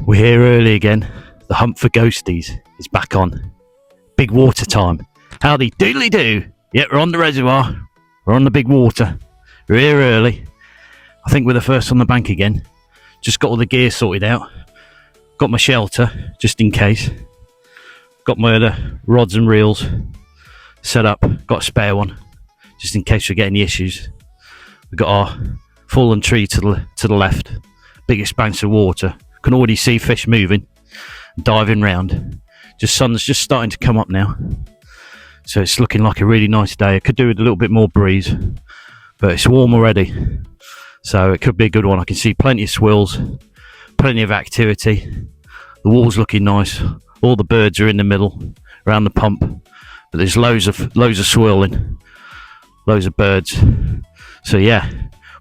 We're here early again. The hunt for ghosties is back on. Big water time. Howdy doodly do. Yep, we're on the reservoir. We're on the big water. We're here early. I think we're the first on the bank again. Just got all the gear sorted out. Got my shelter, just in case. Got my other rods and reels set up. Got a spare one, just in case we get any issues. We've got our fallen tree to the left. Big expanse of water. Can already see fish moving, diving round. Sun's just starting to come up now, so it's looking like a really nice day. I could do with a little bit more breeze, but it's warm already, so it could be a good one. I can see plenty of swills, plenty of activity. The water's looking nice. All the birds are in the middle around the pump, but there's loads of swirling, loads of birds. So yeah,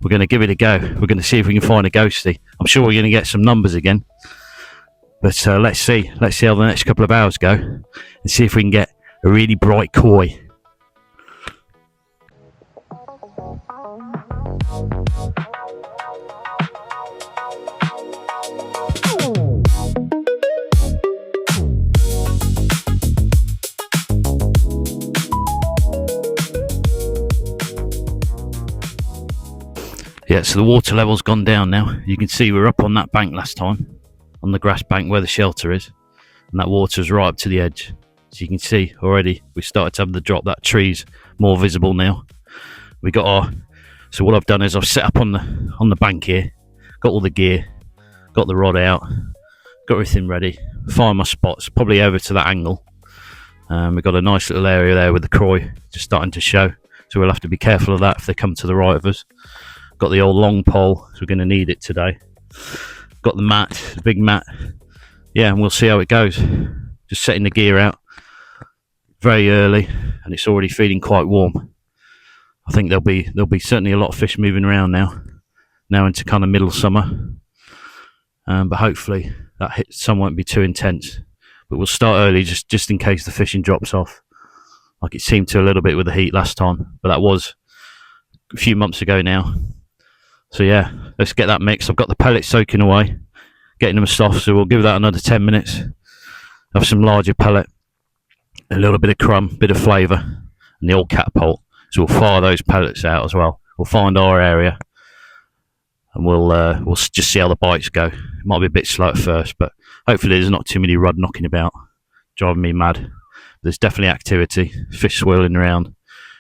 we're going to give it a go. We're going to see if we can find a ghostie. I'm sure we're going to get some numbers again. But let's see. Let's see how the next couple of hours go. And see if we can get a really bright koi. Yeah, so the water level's gone down now. You can see we're up on that bank last time, on the grass bank where the shelter is, and that water's right up to the edge. So you can see already we started to have the drop. That tree's more visible now. We got so what I've done is I've set up on the bank here, got all the gear, got the rod out, got everything ready. Find my spots, probably over to that angle. We've got a nice little area there with the croy just starting to show, so we'll have to be careful of that if they come to the right of us. Got the old long pole, so we're going to need it today. Got the mat, the big mat. Yeah, and we'll see how it goes. Just setting the gear out very early, and it's already feeling quite warm. I think there'll be certainly a lot of fish moving around now into kind of middle summer. But hopefully that sun won't be too intense. But we'll start early just in case the fishing drops off, like it seemed to a little bit with the heat last time. But that was a few months ago now. So yeah, let's get that mixed. I've got the pellets soaking away, getting them soft, so we'll give that another 10 minutes. Have some larger pellet, a little bit of crumb, bit of flavour, and the old catapult. So we'll fire those pellets out as well. We'll find our area, and we'll just see how the bites go. It might be a bit slow at first, but hopefully there's not too many rudd knocking about, driving me mad. There's definitely activity, fish swirling around.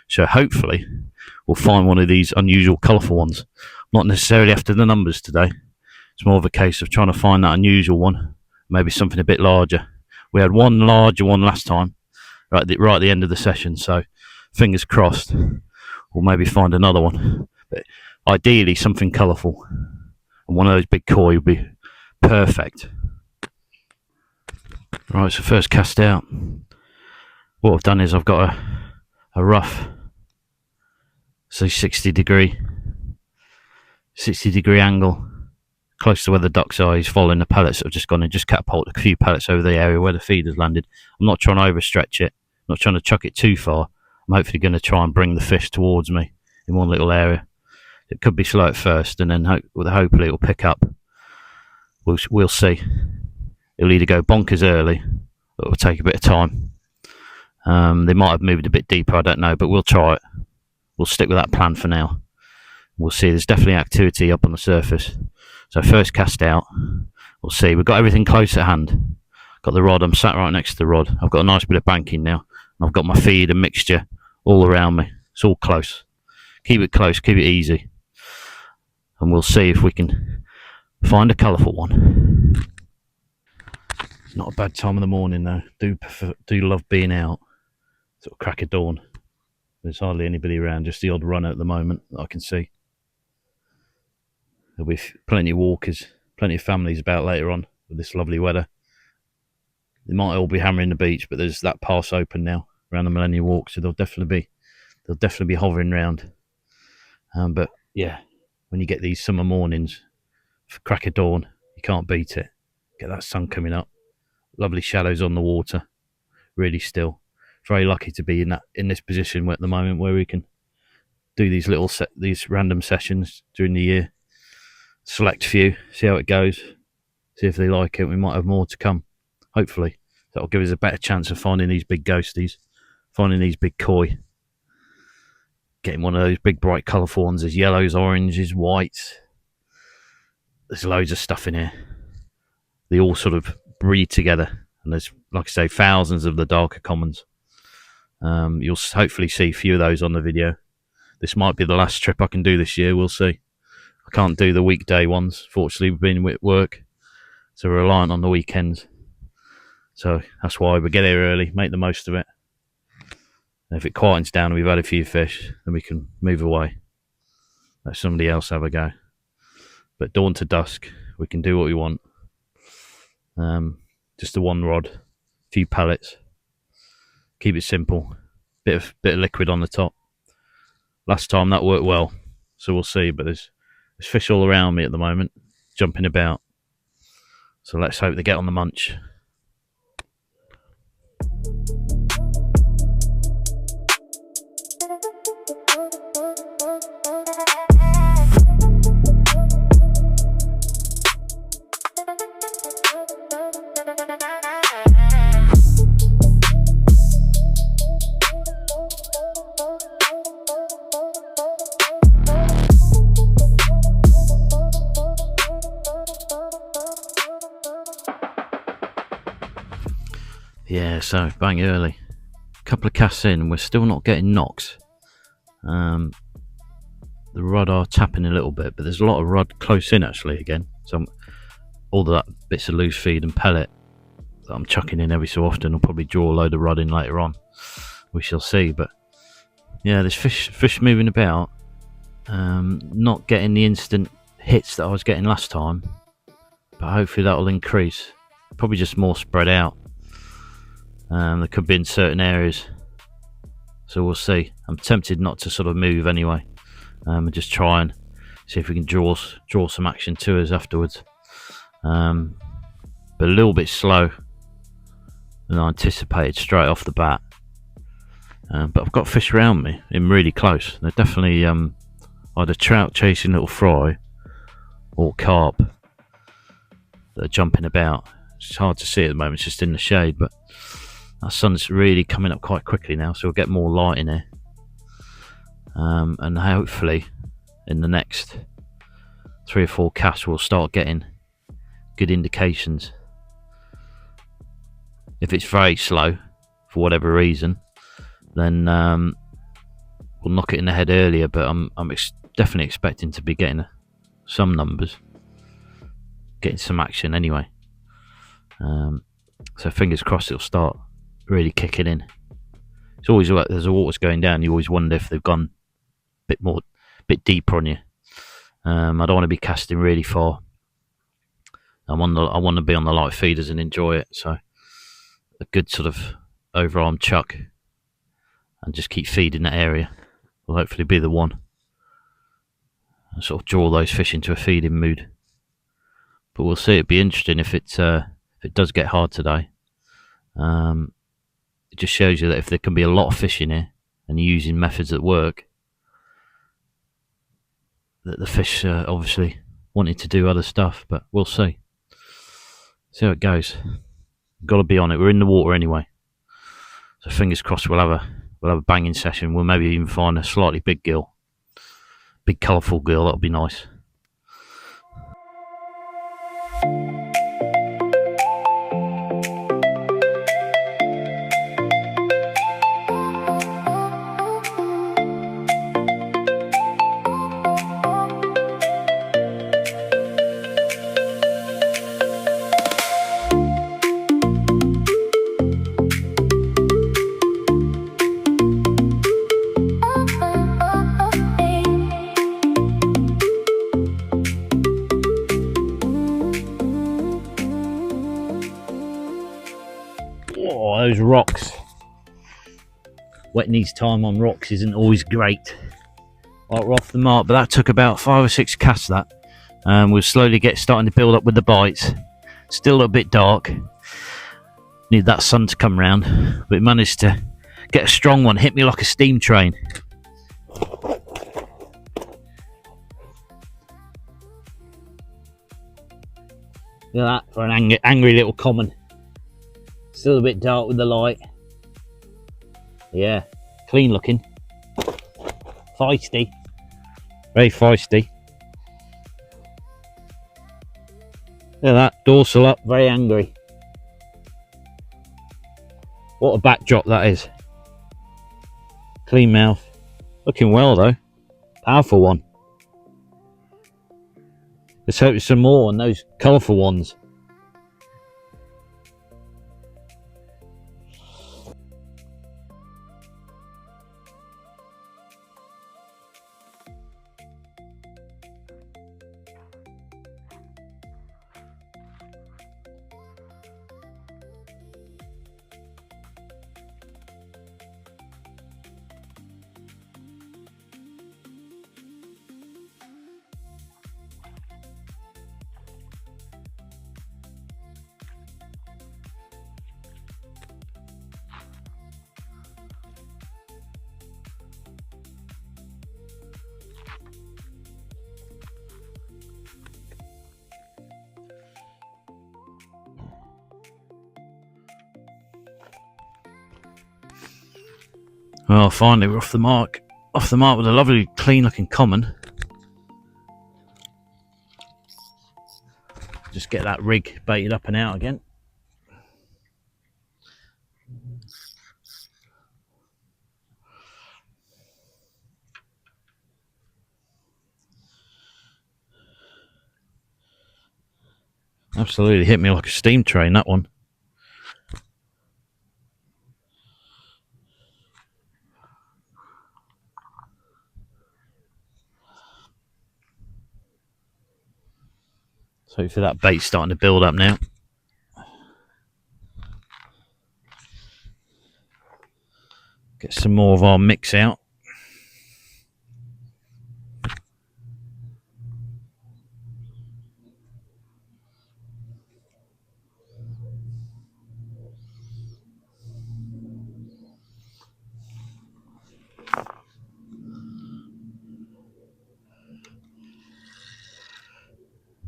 So hopefully we'll find one of these unusual colourful ones. Not necessarily after the numbers today. It's more of a case of trying to find that unusual one, maybe something a bit larger. We had one larger one last time, right at the end of the session, so fingers crossed we'll maybe find another one. But ideally something colourful, and one of those big koi would be perfect. Right, so first cast out. What I've done is I've got a rough, so 60 degree angle, close to where the ducks are. He's following the pellets that have just gone in, just catapulted a few pellets over the area where the feed has landed. I'm not trying to overstretch it, not trying to chuck it too far. I'm hopefully going to try and bring the fish towards me in one little area. It could be slow at first, and then hopefully it'll pick up. We'll see. It'll either go bonkers early, or it'll take a bit of time. They might have moved a bit deeper, I don't know, but we'll try it. We'll stick with that plan for now. We'll see. There's definitely activity up on the surface. So first cast out, we'll see. We've got everything close at hand. Got the rod. I'm sat right next to the rod. I've got a nice bit of banking now. I've got my feed and mixture all around me. It's all close. Keep it close. Keep it easy. And we'll see if we can find a colourful one. Not a bad time of the morning though. Do love being out. Sort of crack of dawn. There's hardly anybody around. Just the odd runner at the moment that I can see. There'll be plenty of walkers, plenty of families about later on with this lovely weather. They might all be hammering the beach, but there's that pass open now around the Millennium Walk, so they'll definitely be hovering around. But yeah, when you get these summer mornings, for crack of dawn, you can't beat it. Get that sun coming up, lovely shadows on the water, really still. Very lucky to be in this position at the moment where we can do these random sessions during the year. Select few, see how it goes, see if they like it. We might have more to come. Hopefully, that'll give us a better chance of finding these big ghosties, finding these big koi, getting one of those big bright colourful ones. There's yellows, oranges, whites. There's loads of stuff in here. They all sort of breed together, and there's, like I say, thousands of the darker commons. You'll hopefully see a few of those on the video. This might be the last trip I can do this year. We'll see. I can't do the weekday ones. Fortunately, we've been at work, so we're reliant on the weekends. So that's why we get here early, make the most of it. And if it quietens down and we've had a few fish, then we can move away. Let somebody else have a go. But dawn to dusk, we can do what we want. Just the one rod, a few pellets. Keep it simple. Bit of liquid on the top. Last time that worked well, so we'll see. But there's fish all around me at the moment, jumping about. So let's hope they get on the munch. Yeah, so bang early. A couple of casts in, and we're still not getting knocks. The rod are tapping a little bit, but there's a lot of rod close in actually again. So all that bits of loose feed and pellet that I'm chucking in every so often will probably draw a load of rod in later on. We shall see. But yeah, there's fish moving about. Not getting the instant hits that I was getting last time, but hopefully that will increase. Probably just more spread out. There could be in certain areas, so we'll see. I'm tempted not to sort of move anyway, and just try and see if we can draw some action to us afterwards. But a little bit slow than I anticipated straight off the bat. But I've got fish around me in really close. They're definitely either trout chasing little fry or carp that are jumping about. It's hard to see at the moment, it's just in the shade, but our sun's really coming up quite quickly now, so we'll get more light in here. And hopefully in the next 3 or 4 casts we'll start getting good indications. If it's very slow for whatever reason, then we'll knock it in the head earlier, but I'm definitely expecting to be getting some numbers, getting some action anyway. So fingers crossed it'll start really kicking in. It's always like there's the water's going down, you always wonder if they've gone a bit deeper on you. I don't want to be casting really far. I want to be on the light feeders and enjoy it. So a good sort of overarm chuck and just keep feeding that area will hopefully be the one. And sort of draw those fish into a feeding mood. But we'll see. It'd be interesting if it does get hard today. It just shows you that if there can be a lot of fish in here and you're using methods that work, that the fish obviously wanting to do other stuff. But we'll see. See how it goes. Got to be on it. We're in the water anyway, so fingers crossed we'll have a banging session. We'll maybe even find a slightly big gill, big colourful gill. That'll be nice. Oh, those rocks. Wet knees time on rocks isn't always great. Right, we're off the mark, but that took about 5 or 6 casts. That we're slowly starting to build up with the bites. Still a bit dark. Need that sun to come round, but we managed to get a strong one. Hit me like a steam train. Look at that for an angry little common. Still a bit dark with the light. Yeah, clean looking. Feisty. Very feisty. Look at that, dorsal up, very angry. What a backdrop that is. Clean mouth. Looking well though. Powerful one. Let's hope there's some more on those colourful ones. Well, finally we're off the mark. Off the mark with a lovely clean looking common. Just get that rig baited up and out again. Absolutely hit me like a steam train, that one. So hopefully that bait's starting to build up now. Get some more of our mix out.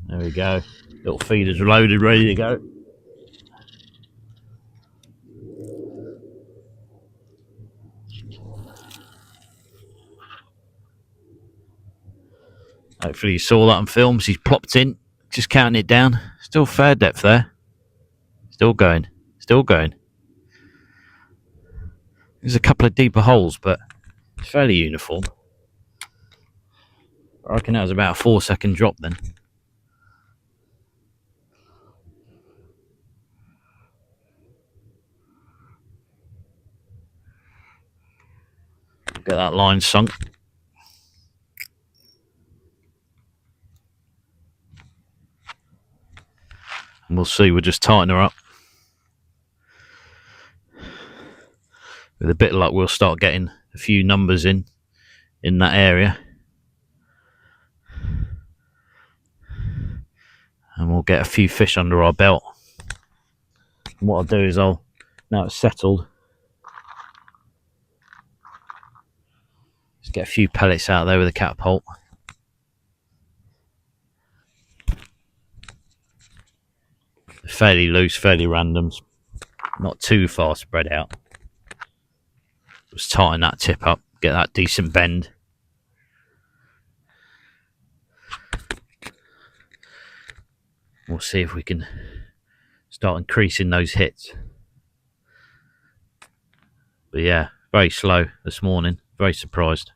There we go. Little feeders loaded, ready to go. Hopefully you saw that on film. She's plopped in, just counting it down. Still fair depth there. Still going. Still going. There's a couple of deeper holes, but it's fairly uniform. I reckon that was about a 4-second drop then. Get that line sunk. And we'll see, we'll just tighten her up. With a bit of luck, we'll start getting a few numbers in that area. And we'll get a few fish under our belt. And what I'll do is now it's settled, just get a few pellets out there with a catapult. Fairly loose, fairly random, not too far spread out. Just tighten that tip up, get that decent bend. We'll see if we can start increasing those hits. But yeah, very slow this morning, very surprised.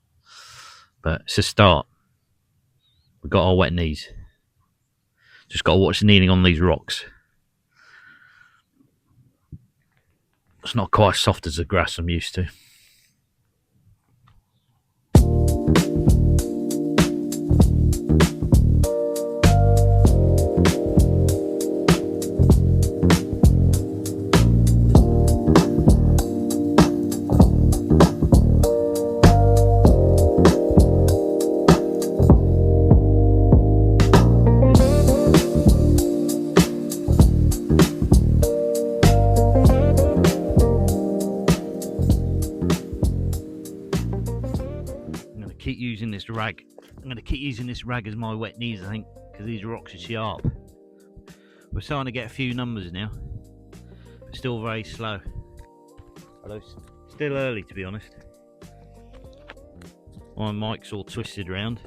But it's a start. We've got our wet knees. Just got to watch the kneading on these rocks. It's not quite as soft as the grass I'm used to. keep using this rag. I'm going to keep using this rag as my wet knees, I think, because these rocks are sharp. We're starting to get a few numbers now, but still very slow. Although still early, to be honest. My mic's all twisted around.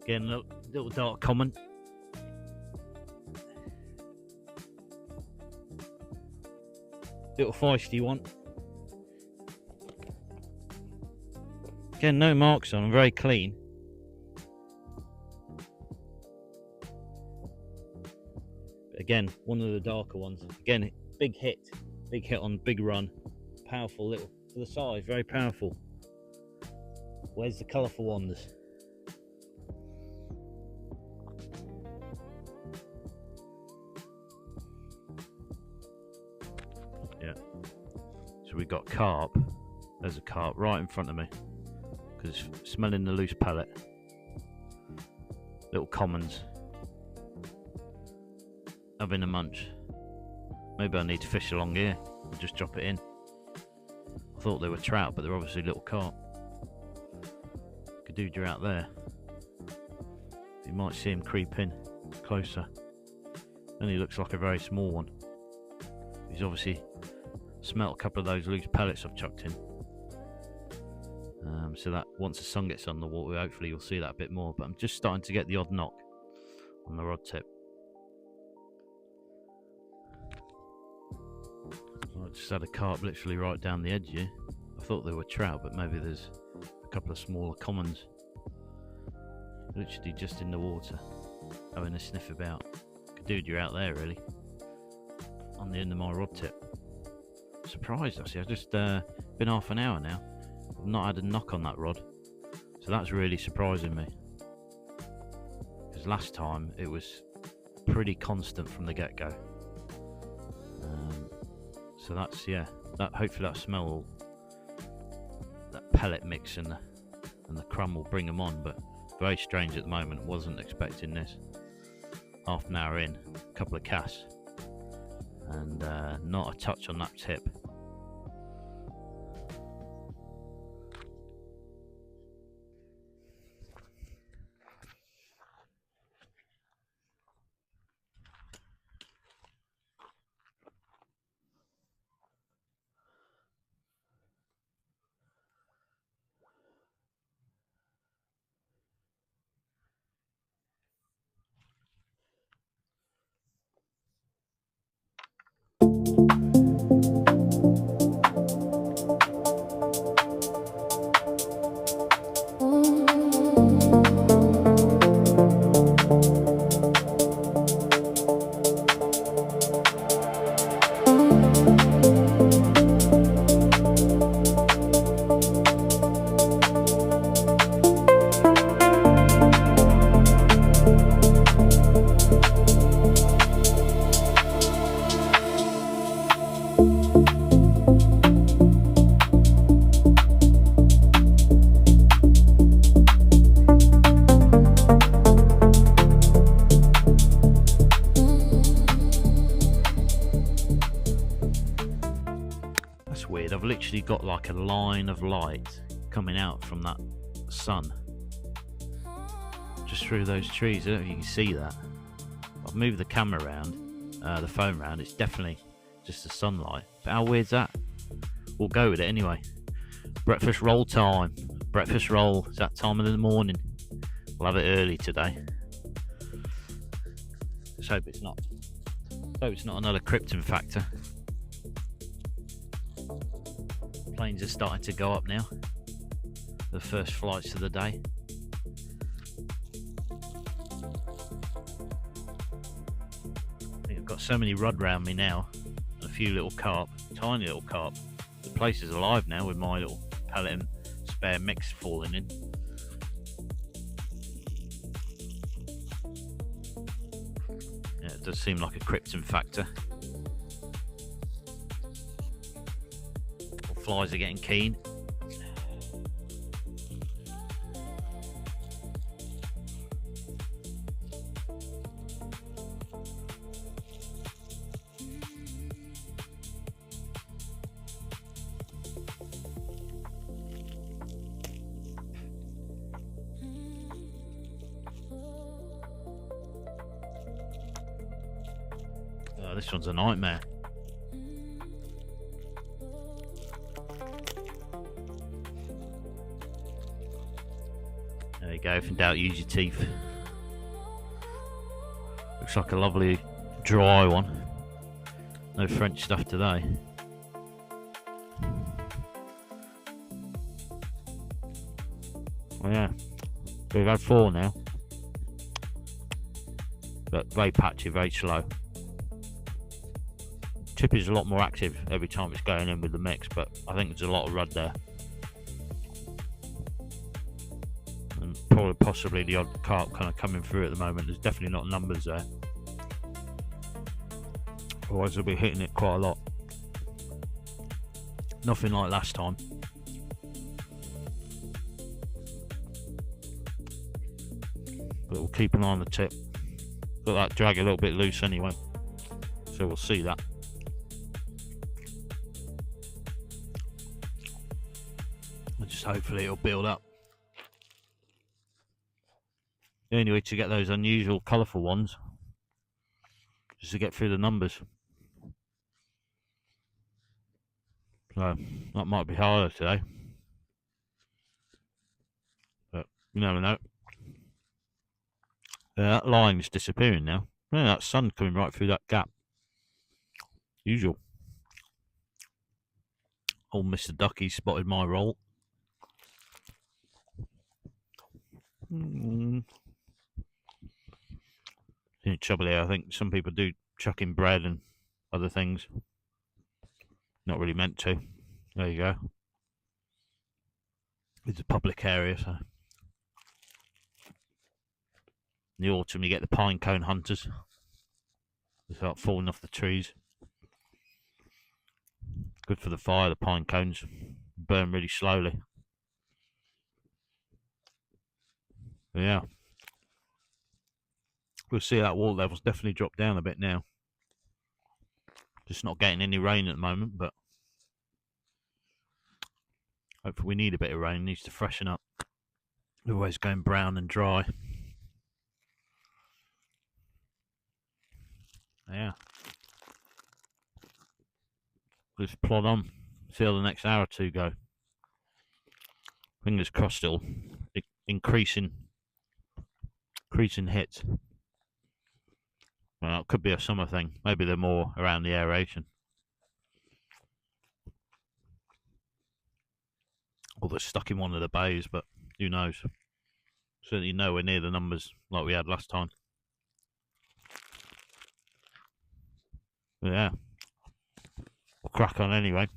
Again, little dark common. Little feisty one. Again, no marks on, very clean. But again, one of the darker ones. Again, big hit on big run. Powerful little, for the size, very powerful. Where's the colourful ones? Yeah. So we got carp. There's a carp right in front of me. Because it's smelling the loose pellet. Little commons. Having a munch. Maybe I need to fish along here and just drop it in. I thought they were trout, but they're obviously little carp. Gadooja out there. You might see him creep in closer. Only looks like a very small one. He's obviously smelt a couple of those loose pellets I've chucked in. So that once the sun gets on the water, hopefully you'll see that a bit more. But I'm just starting to get the odd knock on the rod tip. I just had a carp literally right down the edge here. I thought they were trout, but maybe there's a couple of smaller commons literally just in the water having a sniff about. Gadooja out there really on the end of my rod tip. Surprised actually, I've just been half an hour now. I've not had a knock on that rod, so that's really surprising me, because last time it was pretty constant from the get-go. So that's, yeah, that hopefully that smell, that pellet mix and the crumb will bring them on. But very strange at the moment. Wasn't expecting this. Half an hour in, a couple of casts, and not a touch on that tip. Weird. I've literally got like a line of light coming out from that sun just through those trees. I don't know if you can see that. I've moved the camera around, the phone around. It's definitely just the sunlight. But how weird's that? We'll go with it anyway. Breakfast roll time. Breakfast roll. It's that time of the morning. We'll have it early today. Let's hope it's not. Hope it's not another krypton factor. Planes are starting to go up now. The first flights of the day. I think I've got so many rudd round me now, and a few little carp, tiny little carp. The place is alive now with my little pellet and spare mix falling in. Yeah, it does seem like a krypton factor. Flies are getting keen. Oh, this one's a nightmare. There you go, if in doubt use your teeth. Looks like a lovely dry one. No French stuff today. Well, yeah, we've had 4 now. But very patchy, very slow. Chip is a lot more active every time it's going in with the mix, but I think there's a lot of rud there. And probably possibly the odd carp kind of coming through at the moment. There's definitely not numbers there. Otherwise they'll be hitting it quite a lot. Nothing like last time. But we'll keep an eye on the tip. Got that drag a little bit loose anyway, so we'll see that. Just hopefully it'll build up. The only way to get those unusual colourful ones is to get through the numbers. So that might be harder today, but you never know. That line is disappearing now. Yeah, that sun coming right through that gap. Usual. Old Mr. Ducky spotted my roll. The trouble here, I think some people do chuck in bread and other things. Not really meant to. There you go. It's a public area, so. In the autumn, you get the pine cone hunters. They start falling off the trees. Good for the fire, the pine cones. Burn really slowly. But yeah. We'll see that water levels definitely drop down a bit now. Just not getting any rain at the moment, but hopefully we need a bit of rain. It needs to freshen up. Otherwise going brown and dry. Yeah. Just plod on. See how the next hour or two go. Fingers crossed still. Increasing hits. Well, it could be a summer thing. Maybe they're more around the aeration. Or they're stuck in one of the bays, but who knows. Certainly nowhere near the numbers like we had last time. But yeah. We'll crack on anyway.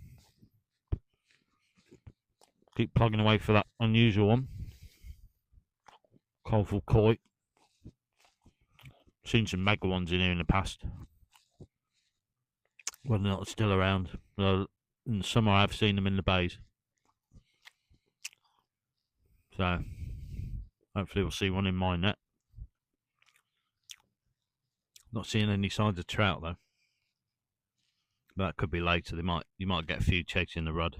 Keep plugging away for that unusual one. Colourful koi. Seen some mega ones in here in the past. Whether or not they're still around. In the summer I've seen them in the bays. So hopefully we'll see one in my net. Not seeing any signs of trout though. But that could be later. You might get a few chasing the rud.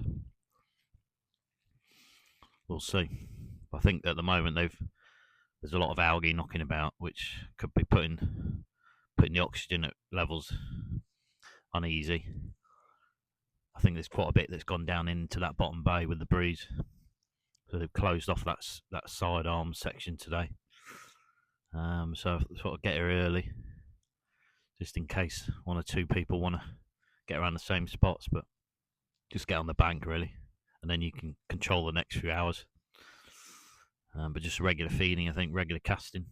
We'll see. I think at the moment there's a lot of algae knocking about, which could be putting the oxygen levels uneasy. I think there's quite a bit that's gone down into that bottom bay with the breeze. So they've closed off that side arm section today. So I thought I'd get here early, just in case one or two people want to get around the same spots, but just get on the bank really, and then you can control the next few hours. But just regular feeding, I think, regular casting,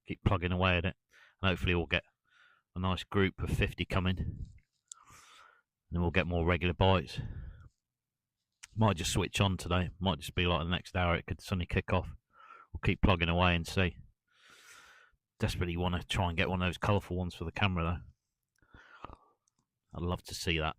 keep plugging away at it, and hopefully we'll get a nice group of 50 coming, and then we'll get more regular bites. Might just switch on today, might just be like the next hour it could suddenly kick off. We'll keep plugging away and see. Desperately want to try and get one of those colourful ones for the camera though. I'd love to see that.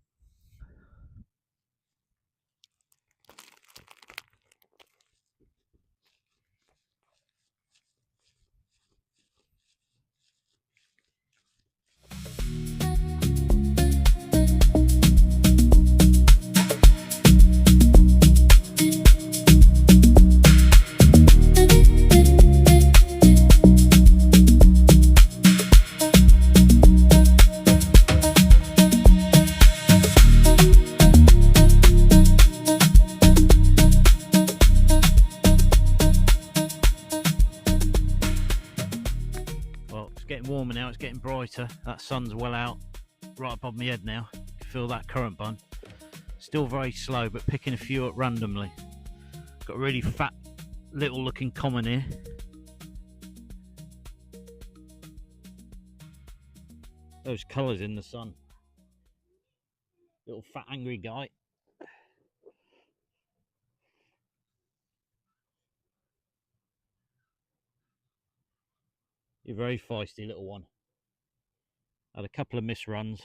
brighter. That sun's well out, right above my head now. You can feel that current bun. Still very slow, but picking a few up randomly. Got a really fat, little looking common here. Those colours in the sun. Little fat angry guy. You're very feisty little one. Had a couple of misruns.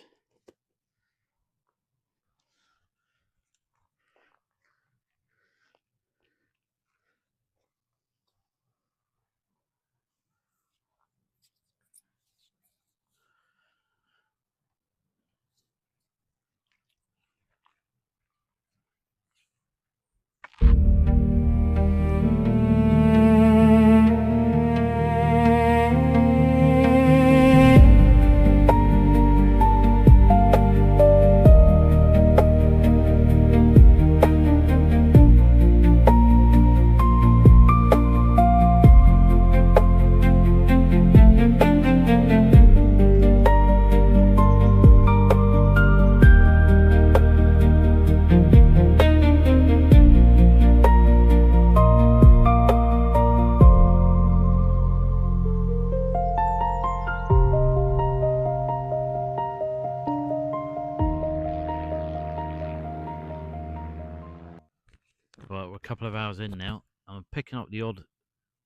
Right, we're a couple of hours in now. I'm picking up the odd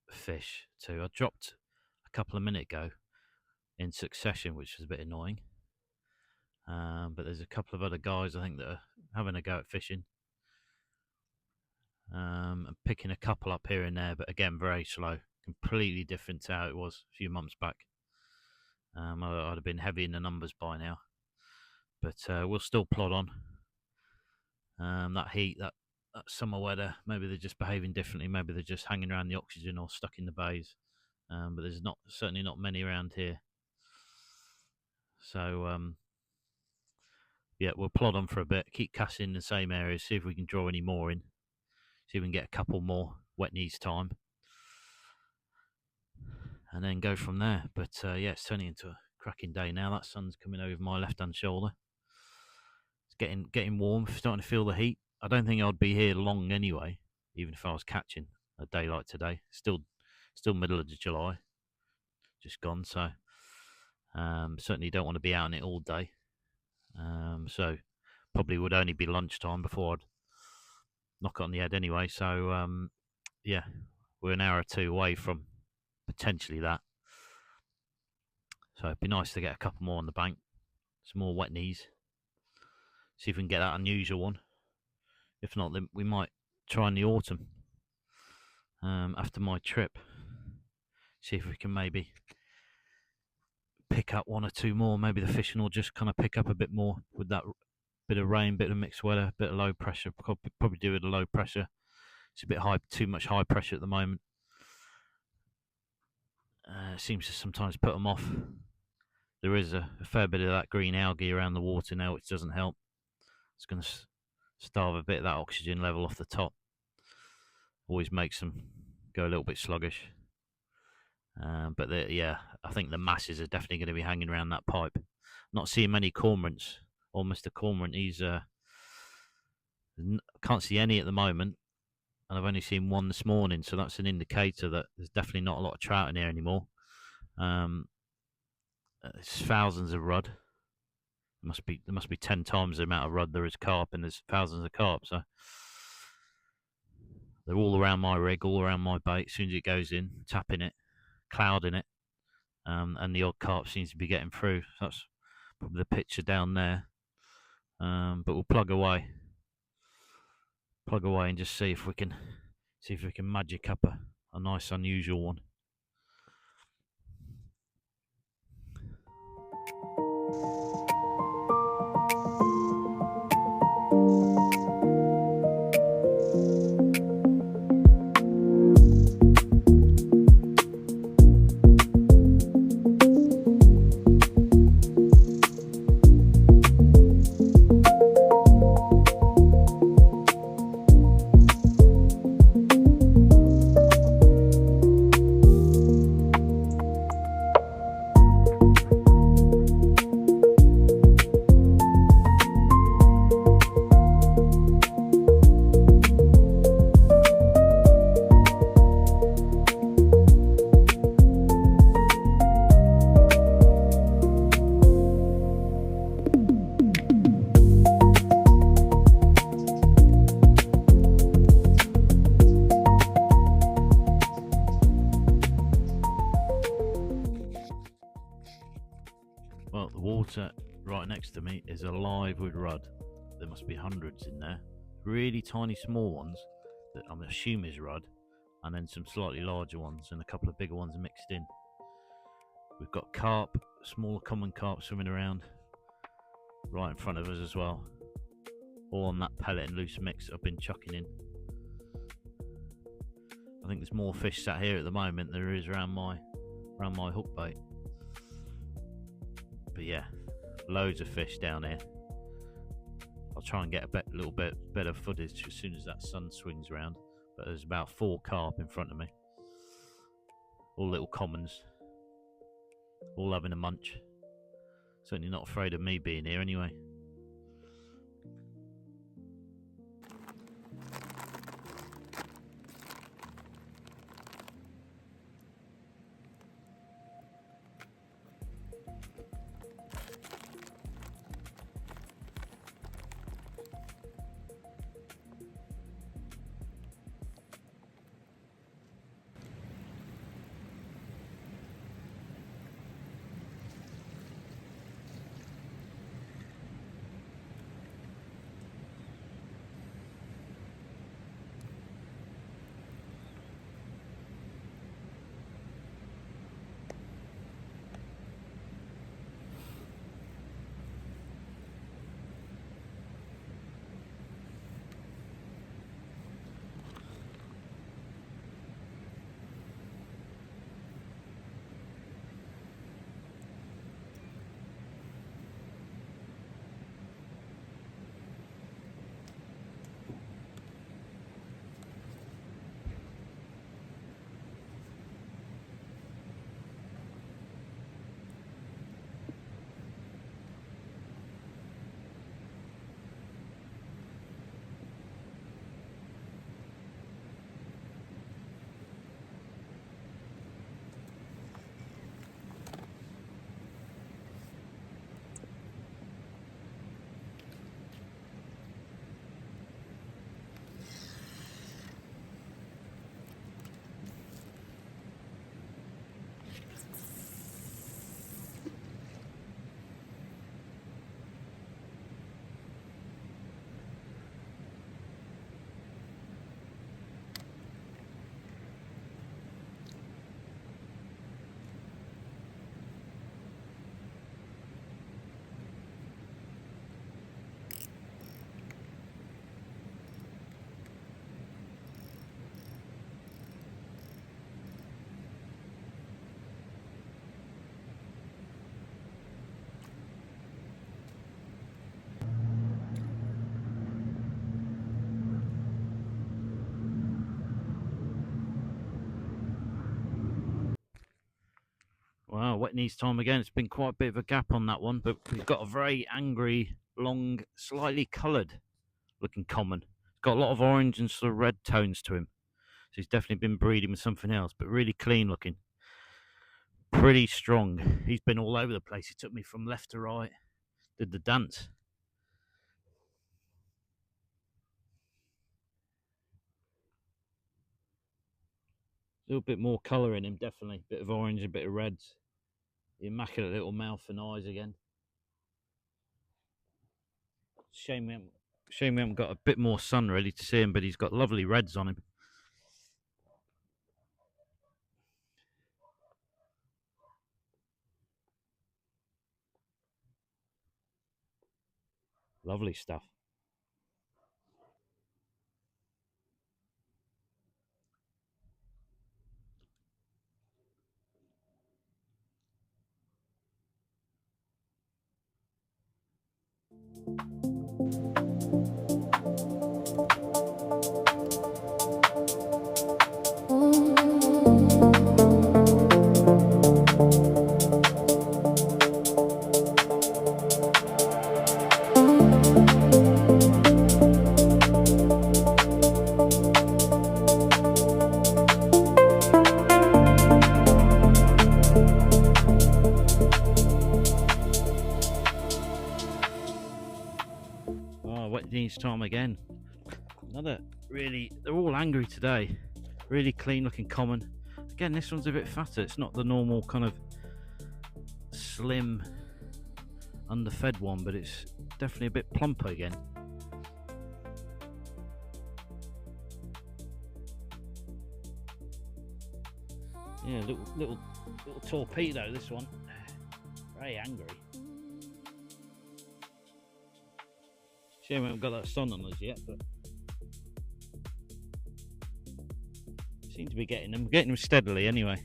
fish too. I dropped a couple of minutes ago in succession, which was a bit annoying. But there's a couple of other guys I think that are having a go at fishing. I'm picking a couple up here and there, but again, very slow. Completely different to how it was a few months back. I'd have been heavy in the numbers by now. But we'll still plod on. That heat, that summer weather, maybe they're just behaving differently. Maybe they're just hanging around the oxygen or stuck in the bays. But there's certainly not many around here. So yeah, we'll plod on for a bit. Keep casting in the same areas. See if we can draw any more in. See if we can get a couple more wet knees time. And then go from there. But yeah, it's turning into a cracking day now. That sun's coming over my left-hand shoulder. It's getting warm. Starting to feel the heat. I don't think I'd be here long anyway, even if I was catching a day like today. Still middle of July, just gone. So certainly don't want to be out in it all day. So probably would only be lunchtime before I'd knock it on the head anyway. So yeah, we're an hour or two away from potentially that. So it'd be nice to get a couple more on the bank, some more wet knees. See if we can get that unusual one. If not, then we might try in the autumn after my trip. See if we can maybe pick up one or two more. Maybe the fishing will just kind of pick up a bit more with that bit of rain, bit of mixed weather, bit of low pressure. Probably do it at low pressure. It's a bit high, too much high pressure at the moment. Seems to sometimes put them off. There is a fair bit of that green algae around the water now, which doesn't help. It's going to starve a bit of that oxygen level off the top. Always makes them go a little bit sluggish. But yeah, I think the masses are definitely going to be hanging around that pipe. Not seeing many cormorants. Or Mr. Cormorant, he's can't see any at the moment, and I've only seen one this morning, so that's an indicator that there's definitely not a lot of trout in here anymore. It's thousands of rudd. There must be 10 times the amount of rudd there is carp, and there's thousands of carp. So they're all around my rig, all around my bait. As soon as it goes in, tapping it, clouding it, and the odd carp seems to be getting through. So that's probably the picture down there. But we'll plug away and just see if we can magic up a nice unusual one. water right next to me is alive with rudd. There must be hundreds in there. Really tiny small ones that I'm assuming is rudd, and then some slightly larger ones and a couple of bigger ones mixed in. We've got carp, smaller common carp swimming around right in front of us as well, all on that pellet and loose mix I've been chucking in. I think there's more fish sat here at the moment than there is around my hook bait. But yeah, loads of fish down here. I'll try and get a little bit better footage as soon as that sun swings round. But there's about 4 carp in front of me, all little commons, all having a munch. Certainly not afraid of me being here anyway. Wow, wet knees time again. It's been quite a bit of a gap on that one, but we've got a very angry, long, slightly coloured looking common. It's got a lot of orange and sort of red tones to him. So he's definitely been breeding with something else, but really clean looking. Pretty strong. He's been all over the place. He took me from left to right, did the dance. A little bit more colour in him, definitely. Bit of orange, a bit of reds. The immaculate little mouth and eyes again. Shame we haven't got a bit more sun really to see him, but he's got lovely reds on him. Lovely stuff. Time again. Another really, they're all angry today. Really clean looking common. Again, this one's a bit fatter. It's not the normal kind of slim, underfed one, but it's definitely a bit plumper again. Yeah, little torpedo, this one. Very angry. Shame we haven't got that sun on us yet, but seem to be getting them. Getting them steadily anyway.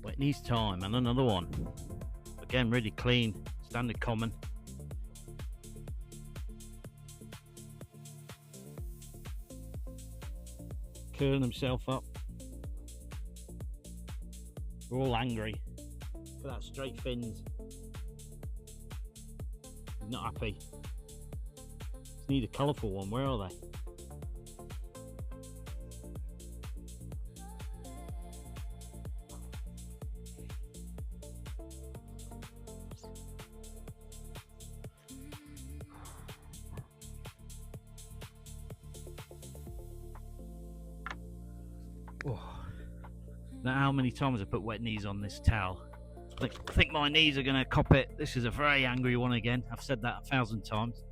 Wet knees time, and another one. Again, really clean, standard common. Curling himself up. We're all angry. Look at that, straight fins. He's not happy. Just need a colourful one. Where are they? Oh. Now, how many times I put wet knees on this towel? I think my knees are going to cop it. This is a very angry one again. I've said that 1,000 times.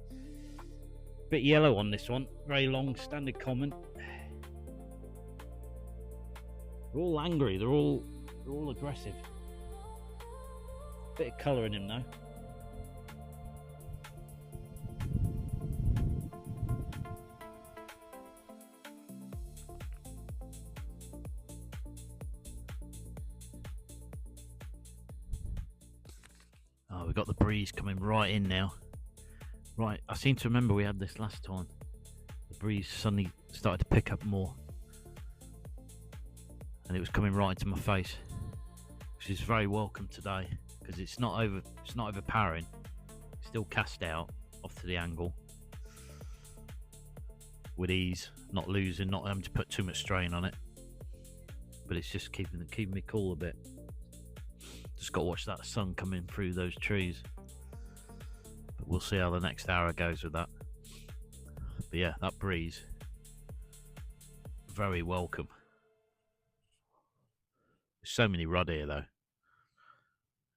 Bit yellow on this one. Very long, standard common. They're all angry. They're all aggressive. Bit of colour in him though. Oh, we've got the breeze coming right in now. Right, I seem to remember we had this last time. The breeze suddenly started to pick up more. And it was coming right into my face. Which is very welcome today, because it's not overpowering. It's still cast out off to the angle. With ease, not losing, not having to put too much strain on it. But it's just keeping me cool a bit. Just got to watch that sun coming through those trees. But we'll see how the next hour goes with that. But yeah, that breeze, very welcome. There's so many rudd here though.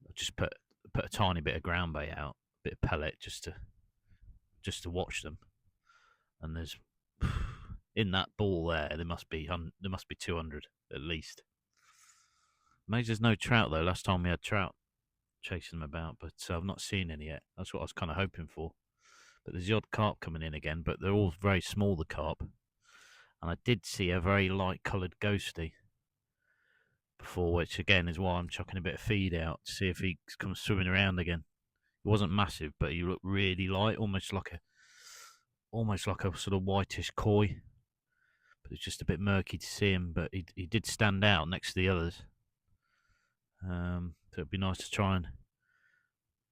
I just put a tiny bit of ground bait out, a bit of pellet, just to watch them. And there's in that ball there must be 200 at least. Maybe there's no trout though. Last time we had trout chasing them about, but I've not seen any yet. That's what I was kind of hoping for. But there's the odd carp coming in again, but they're all very small, the carp. And I did see a very light coloured ghosty before, which again is why I'm chucking a bit of feed out to see if he comes swimming around again. He wasn't massive, but he looked really light, almost like a sort of whitish koi. But it's just a bit murky to see him, but he did stand out next to the others. So it'd be nice to try and at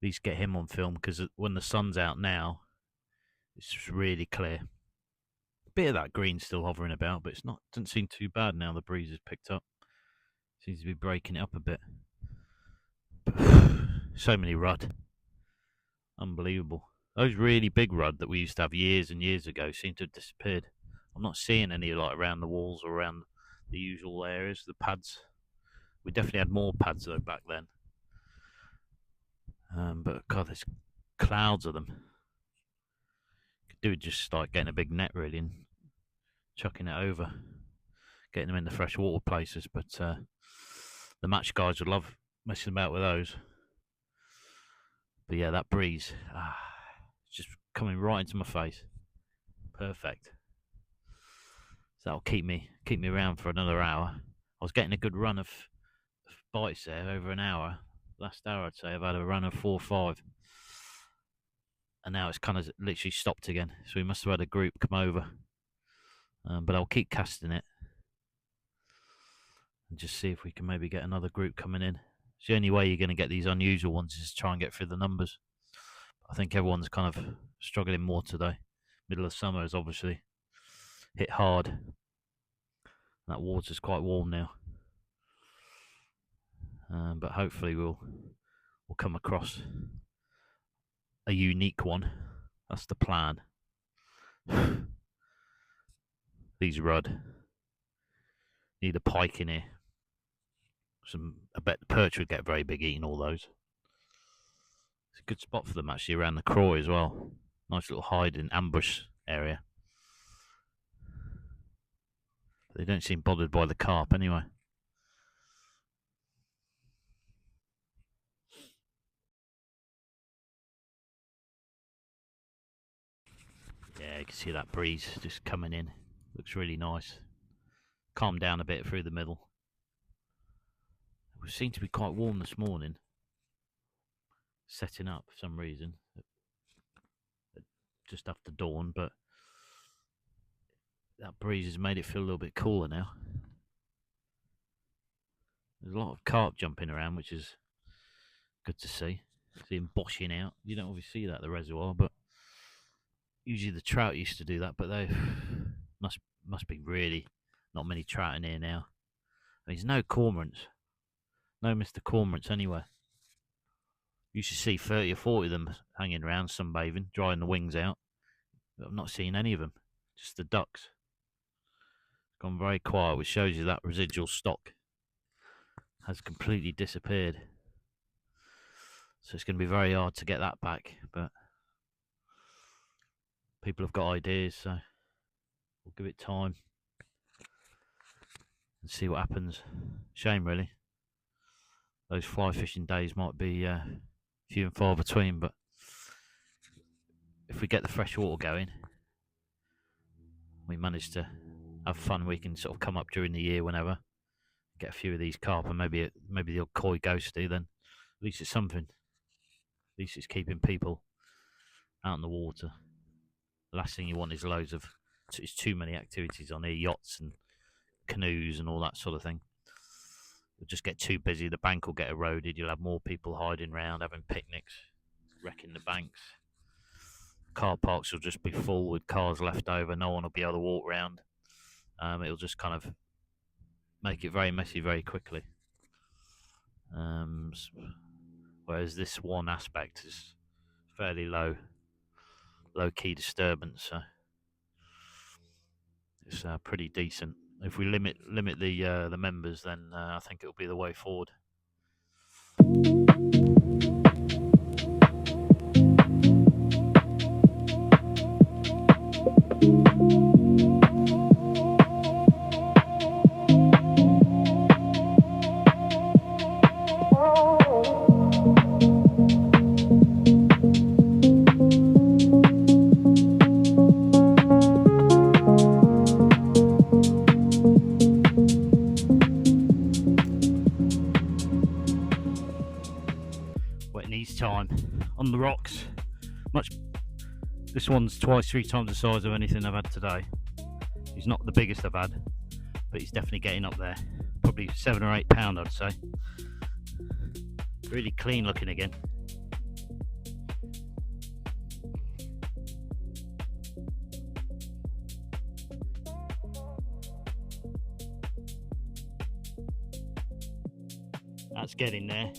least get him on film, because when the sun's out now, it's just really clear. A bit of that green still hovering about, but doesn't seem too bad now the breeze has picked up. Seems to be breaking it up a bit. So many rudd. Unbelievable. Those really big rudd that we used to have years and years ago seem to have disappeared. I'm not seeing any like around the walls or around the usual areas, the pads. We definitely had more pads though back then. But God, there's clouds of them. Could do with just like getting a big net really and chucking it over, getting them in the freshwater places. But the match guys would love messing about with those. But yeah, that breeze, it's just coming right into my face. Perfect. So that'll keep me around for another hour. I was getting a good run of bites there over an hour. Last hour I'd say I've had a run of 4 or 5. And now it's kind of literally stopped again. So we must have had a group come over. But I'll keep casting it. And just see if we can maybe get another group coming in. It's the only way you're going to get these unusual ones is to try and get through the numbers. I think everyone's kind of struggling more today. Middle of summer is obviously hit hard. That water's quite warm now. But hopefully we'll come across a unique one. That's the plan. These rudd. Need a pike in here. I bet the perch would get very big eating all those. It's a good spot for them actually around the Croy as well. Nice little hiding ambush area. They don't seem bothered by the carp anyway. Yeah, you can see that breeze just coming in. Looks really nice. Calmed down a bit through the middle. It seemed to be quite warm this morning. Setting up for some reason. Just after dawn, but that breeze has made it feel a little bit cooler now. There's a lot of carp jumping around, which is good to see. See them boshing out. You don't always see that at the reservoir, but usually the trout used to do that, but they must be really not many trout in here now. There's no cormorants. No Mr. Cormorants anywhere. You should see 30 or 40 of them hanging around sunbathing, drying the wings out. But I've not seen any of them. Just the ducks. It's gone very quiet, which shows you that residual stock has completely disappeared. So it's going to be very hard to get that back, but people have got ideas, so we'll give it time and see what happens. Shame, really. Those fly fishing days might be few and far between, but if we get the fresh water going, we manage to have fun. We can sort of come up during the year whenever, get a few of these carp, and maybe the odd koi ghosty. Then at least it's something. At least it's keeping people out in the water. The last thing you want is it's too many activities on here, yachts and canoes and all that sort of thing. You'll just get too busy, the bank will get eroded, you'll have more people hiding around, having picnics, wrecking the banks. Car parks will just be full with cars left over, no one will be able to walk around. It'll just kind of make it very messy very quickly. Whereas this one aspect is fairly low key disturbance, so it's pretty decent. If we limit the members, then I think it'll be the way forward. Time on the rocks. This one's twice, 3 times the size of anything I've had today. He's not the biggest I've had, but he's definitely getting up there. Probably 7 or 8 pound, I'd say. Really clean looking again. That's getting there.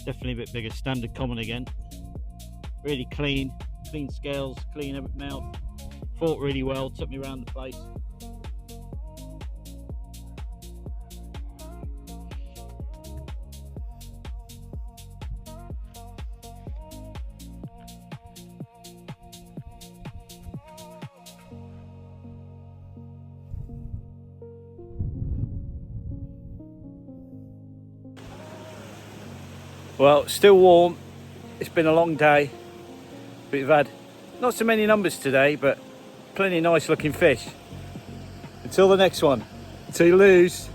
Definitely a bit bigger. Standard common again. Really clean scales, clean mouth. Fought really well, took me around the place. Well, still warm. It's been a long day. We've had not so many numbers today, but plenty of nice looking fish. Until the next one. Toodaloos.